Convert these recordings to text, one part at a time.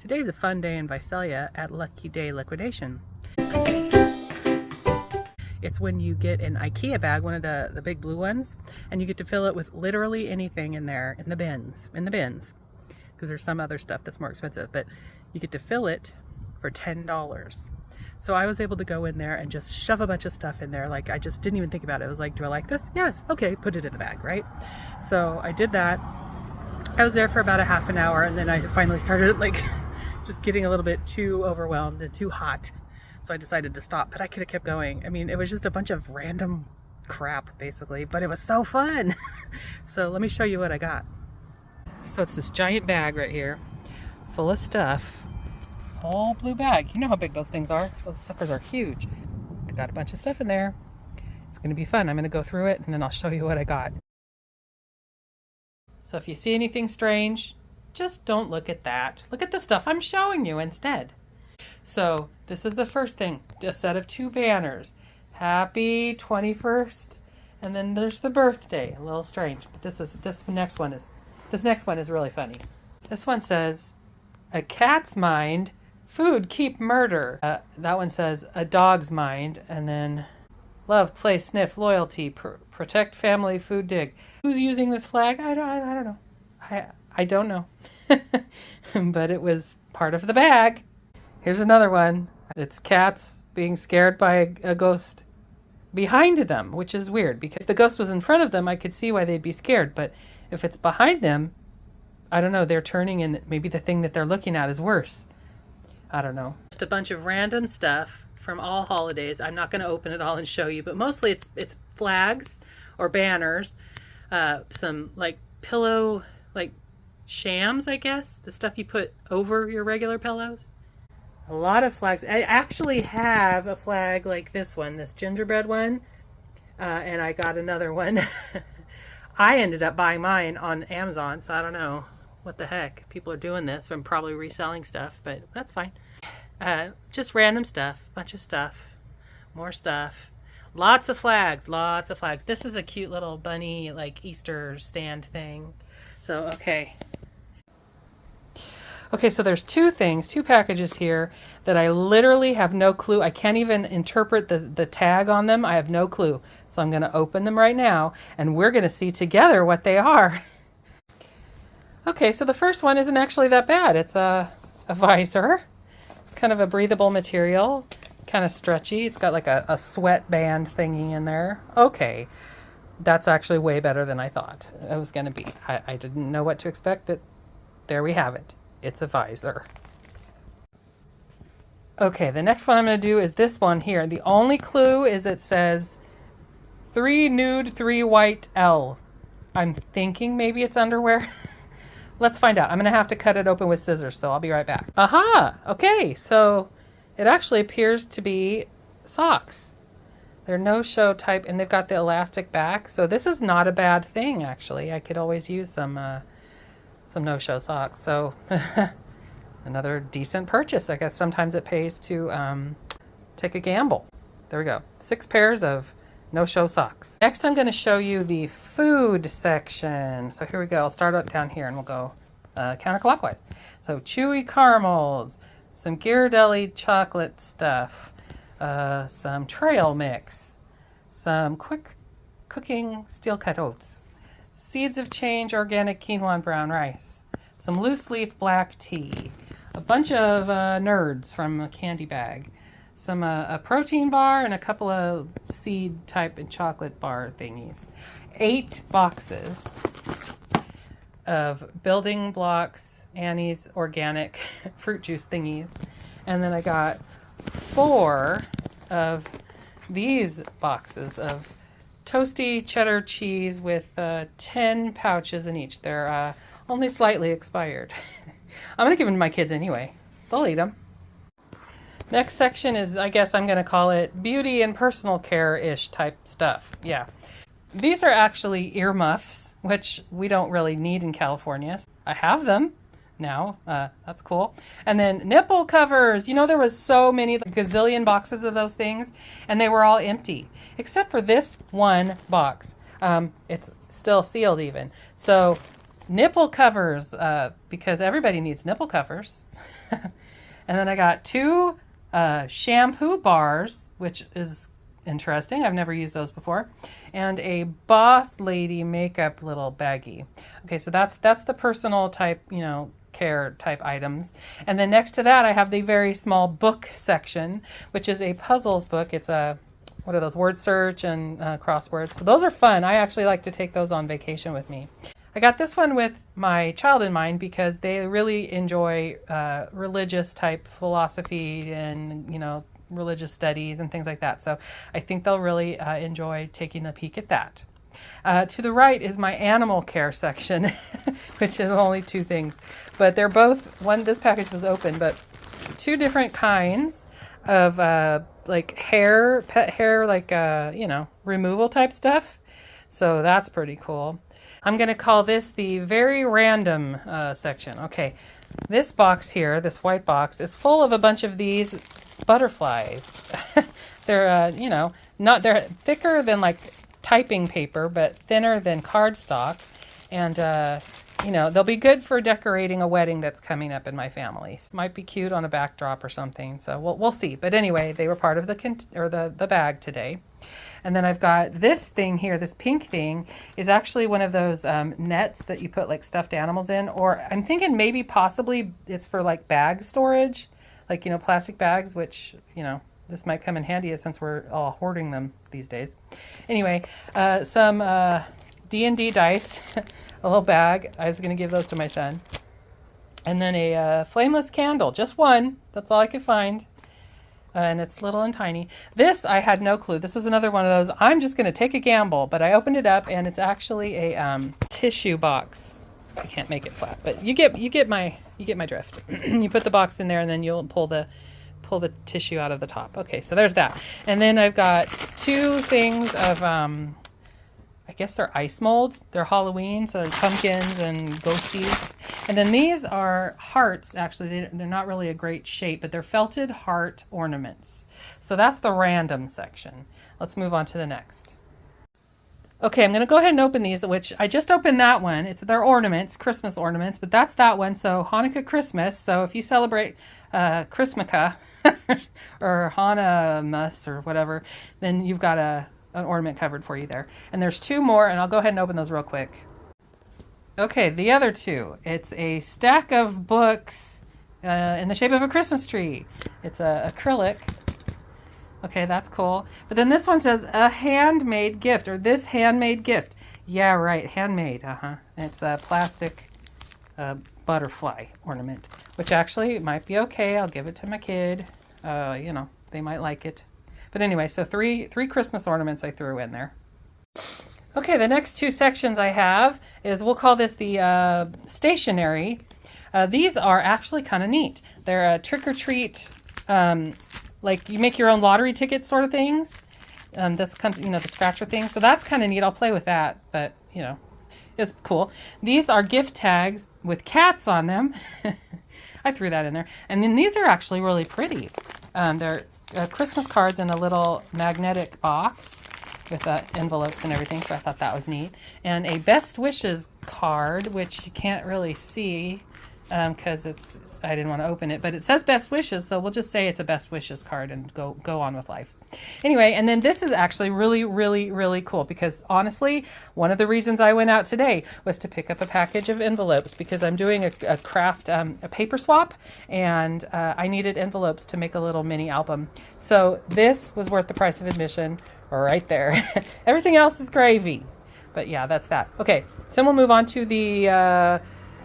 Today's a fun day in Visalia at Lucky Day Liquidation. It's when you get an Ikea bag, one of the big blue ones, and you get to fill it with literally anything in there, in the bins, because there's some other stuff that's more expensive, but you get to fill it for $10. So I was able to go in there and just shove a bunch of stuff in there. Like, I just didn't even think about it. I was like, do I like this? Yes. Okay, put it in a bag, right? So I did that. I was there for about a half an hour, and then I finally started like just getting a little bit too overwhelmed and too hot. So I decided to stop, but I could have kept going. I mean, it was just a bunch of random crap basically, but it was so fun. So let me show you what I got. So it's this giant bag right here full of stuff. Whole blue bag. You know how big those things are. Those suckers are huge. I got a bunch of stuff in there. It's going to be fun. I'm going to go through it and then I'll show you what I got. So if you see anything strange, just don't look at that. Look at the stuff I'm showing you instead. So this is the first thing, a set of 2 banners. Happy 21st, and then there's the birthday. A little strange, but this next one is really funny. This one says, "A cat's mind, food keep murder." That one says, "A dog's mind," and then love, play, sniff, loyalty, protect family, food dig. Who's using this flag? I don't know. I don't know. But it was part of the bag. Here's another one. It's cats being scared by a ghost behind them, which is weird because if the ghost was in front of them, I could see why they'd be scared. But if it's behind them, I don't know, they're turning and maybe the thing that they're looking at is worse. I don't know. Just a bunch of random stuff from all holidays. I'm not going to open it all and show you, but mostly it's flags or banners, some like pillow, like shams, I guess, the stuff you put over your regular pillows. A lot of flags. I actually have a flag like this one, this gingerbread one, and I got another one. I ended up buying mine on Amazon, so I don't know what the heck. People are doing this. I'm probably reselling stuff, but that's fine. Just random stuff, bunch of stuff, more stuff. Lots of flags, lots of flags. This is a cute little bunny, like Easter stand thing. So, okay. Okay, so there's 2 packages here that I literally have no clue. I can't even interpret the tag on them. I have no clue. So I'm going to open them right now, and we're going to see together what they are. Okay, so the first one isn't actually that bad. It's a visor. It's kind of a breathable material, kind of stretchy. It's got like a sweat band thingy in there. Okay, that's actually way better than I thought it was going to be. I didn't know what to expect, but there we have it. It's a visor. Okay, the next one I'm going to do is this one here. The only clue is it says 3 nude, 3 white L. I'm thinking maybe it's underwear. Let's find out. I'm going to have to cut it open with scissors, so I'll be right back. Aha! Okay, so it actually appears to be socks. They're no-show type, and they've got the elastic back, so this is not a bad thing, actually. I could always use some no-show socks, so another decent purchase. I guess sometimes it pays to take a gamble. There we go. 6 pairs of no-show socks. Next, I'm going to show you the food section. So here we go. I'll start out down here and we'll go counterclockwise. So chewy caramels, some Ghirardelli chocolate stuff, some trail mix, some quick cooking steel-cut oats, seeds of change organic quinoa and brown rice, some loose leaf black tea, a bunch of nerds from a candy bag, some a protein bar, and a couple of seed type and chocolate bar thingies. 8 boxes of building blocks, Annie's organic fruit juice thingies, and then I got 4 of these boxes of toasty cheddar cheese with 10 pouches in each. They're only slightly expired. I'm going to give them to my kids anyway. They'll eat them. Next section is, I guess I'm going to call it beauty and personal care-ish type stuff. Yeah. These are actually earmuffs, which we don't really need in California. I have them now. That's cool. And then nipple covers. You know, there was so many, like gazillion boxes of those things, and they were all empty, except for this one box. It's still sealed even. So nipple covers, because everybody needs nipple covers. And then I got 2 shampoo bars, which is interesting. I've never used those before. And a Boss Lady makeup little baggie. Okay, so that's the personal type, care type items. And then next to that, I have the very small book section, which is a puzzles book. It's a, what are those, word search and crosswords. So those are fun. I actually like to take those on vacation with me. I got this one with my child in mind because they really enjoy religious type philosophy and, religious studies and things like that. So I think they'll really enjoy taking a peek at that. To the right is my animal care section, which is only 2 things. But they're both, this package was open, but 2 different kinds of like pet hair, like, removal type stuff. So that's pretty cool. I'm going to call this the very random section. Okay, this box here, this white box, is full of a bunch of these butterflies. They're, they're thicker than like typing paper, but thinner than cardstock. And, they'll be good for decorating a wedding that's coming up in my family. Might be cute on a backdrop or something. So we'll see. But anyway, they were part of the bag today. And then I've got this thing here, this pink thing is actually one of those nets that you put like stuffed animals in, or I'm thinking maybe possibly it's for like bag storage, like, plastic bags, which, this might come in handy since we're all hoarding them these days. Anyway, some D&D dice, a little bag. I was going to give those to my son. And then a flameless candle, just one. That's all I could find. And it's little and tiny. This, I had no clue. This was another one of those, I'm just going to take a gamble, but I opened it up and it's actually a tissue box. I can't make it flat, but you get my drift. You put the box in there and then you'll pull the tissue out of the top. Okay, so there's that. And then I've got 2 things of I guess they're ice molds. They're Halloween, so they're pumpkins and ghosties. And then these are hearts. Actually, they're not really a great shape, but they're felted heart ornaments. So that's the random section. Let's move on to the next. Okay, I'm going to go ahead and open these, which I just opened that one. They're ornaments, Christmas ornaments, but that's that one. So Hanukkah Christmas. So if you celebrate Christmaka or Hanukkah or whatever, then you've got an ornament covered for you there. And there's 2 more, and I'll go ahead and open those real quick. Okay, the other 2. It's a stack of books in the shape of a Christmas tree. It's acrylic. Okay, that's cool. But then this one says a handmade gift, or this handmade gift. Yeah, right, handmade. It's a plastic butterfly ornament, which actually might be okay. I'll give it to my kid. They might like it. But anyway, so three Christmas ornaments I threw in there. Okay, the next 2 sections I have is, we'll call this the stationery. These are actually kind of neat. They're a trick-or-treat, like you make your own lottery ticket sort of things. That's kind of, the scratcher thing. So that's kind of neat. I'll play with that, but, it's cool. These are gift tags with cats on them. I threw that in there. And then these are actually really pretty. They're Christmas cards in a little magnetic box with envelopes and everything, so I thought that was neat. And a best wishes card, which you can't really see because I didn't want to open it, but it says best wishes, so we'll just say it's a best wishes card and go on with life. Anyway, and then this is actually really, really, really cool because honestly, one of the reasons I went out today was to pick up a package of envelopes because I'm doing a craft, a paper swap, and I needed envelopes to make a little mini album. So this was worth the price of admission right there. Everything else is gravy. But yeah, that's that. Okay, so we'll move on to the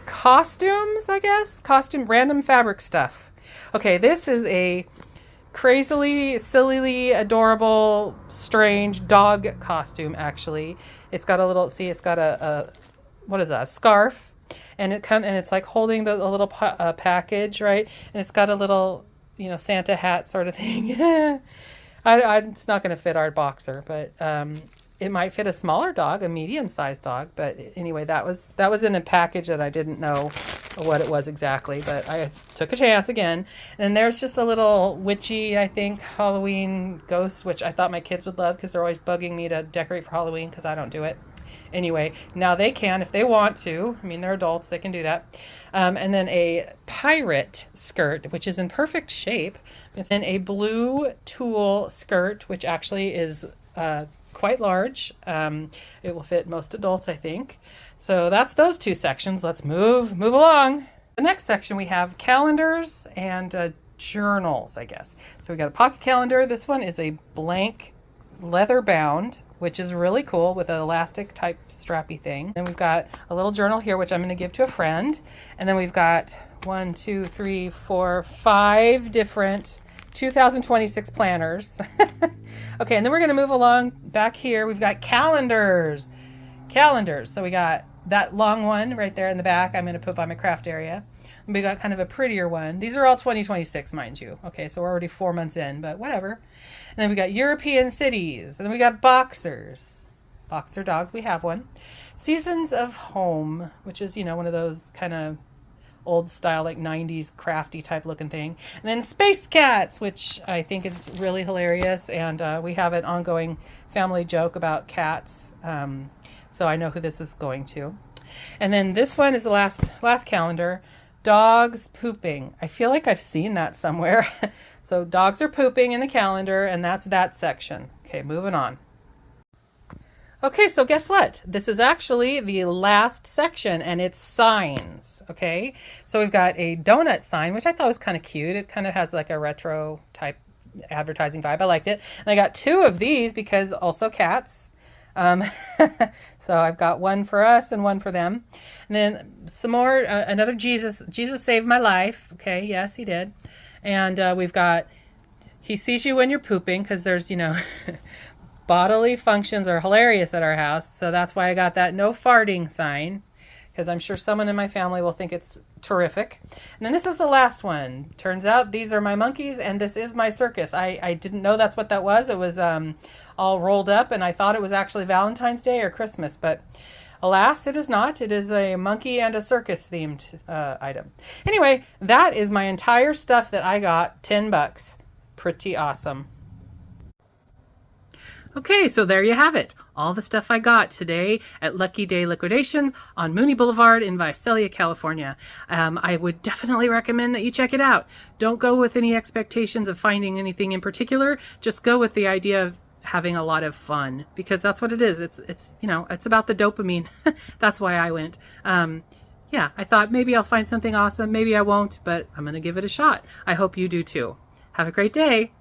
costumes, I guess. Random fabric stuff. Okay, this is a crazily, sillily, adorable, strange dog costume, actually. It's got a little, it's got a what is that, a scarf, and it's like holding a little package, right? And it's got a little, Santa hat sort of thing. It's not going to fit our boxer, but it might fit a smaller dog, a medium-sized dog. But anyway, that was in a package that I didn't know what it was exactly, but I took a chance again. And there's just a little witchy, I think, Halloween ghost, which I thought my kids would love because they're always bugging me to decorate for Halloween because I don't do it. anyway. Now they can if they want to. I mean, they're adults, they can do that. And then a pirate skirt, which is in perfect shape. It's in a blue tulle skirt, which actually is quite large. It will fit most adults, I think. So that's those two sections. Let's move along. The next section we have calendars and journals, I guess. So we got a pocket calendar. This one is a blank leather bound, which is really cool with an elastic type strappy thing. Then we've got a little journal here, which I'm going to give to a friend. And then we've got 1, 2, 3, 4, 5 different 2026 planners. Okay, and then we're going to move along back here. We've got calendars. So we got that long one right there in the back. I'm going to put by my craft area. And we got kind of a prettier one. These are all 2026, mind you. Okay, so we're already 4 months in, but whatever. And then we got European cities. And then we got boxers. Boxer dogs, we have one. Seasons of home, which is, one of those kind of old style, like 90s crafty type looking thing. And then space cats, which I think is really hilarious. And we have an ongoing family joke about cats. So I know who this is going to. And then this one is the last calendar. Dogs pooping. I feel like I've seen that somewhere. So dogs are pooping in the calendar, and that's that section. Okay, moving on. Okay, so guess what? This is actually the last section, and it's signs. Okay, so we've got a donut sign, which I thought was kind of cute. It kind of has like a retro type advertising vibe. I liked it. And I got 2 of these because also cats. So I've got one for us and one for them. And then some more, another Jesus saved my life. Okay, yes, he did. And we've got, he sees you when you're pooping, because there's, bodily functions are hilarious at our house. So that's why I got that no farting sign, because I'm sure someone in my family will think it's terrific. And then this is the last one. Turns out these are my monkeys and this is my circus. I didn't know that's what that was. It was all rolled up, and I thought it was actually Valentine's Day or Christmas, but alas, it is not. It is a monkey and a circus themed item. Anyway, that is my entire stuff that I got. $10. Pretty awesome. Okay, so there you have it. All the stuff I got today at Lucky Day Liquidations on Mooney Boulevard in Visalia, California. I would definitely recommend that you check it out. Don't go with any expectations of finding anything in particular. Just go with the idea of having a lot of fun, because that's what it is. It's about the dopamine. That's why I went. Yeah, I thought maybe I'll find something awesome. Maybe I won't, but I'm going to give it a shot. I hope you do too. Have a great day.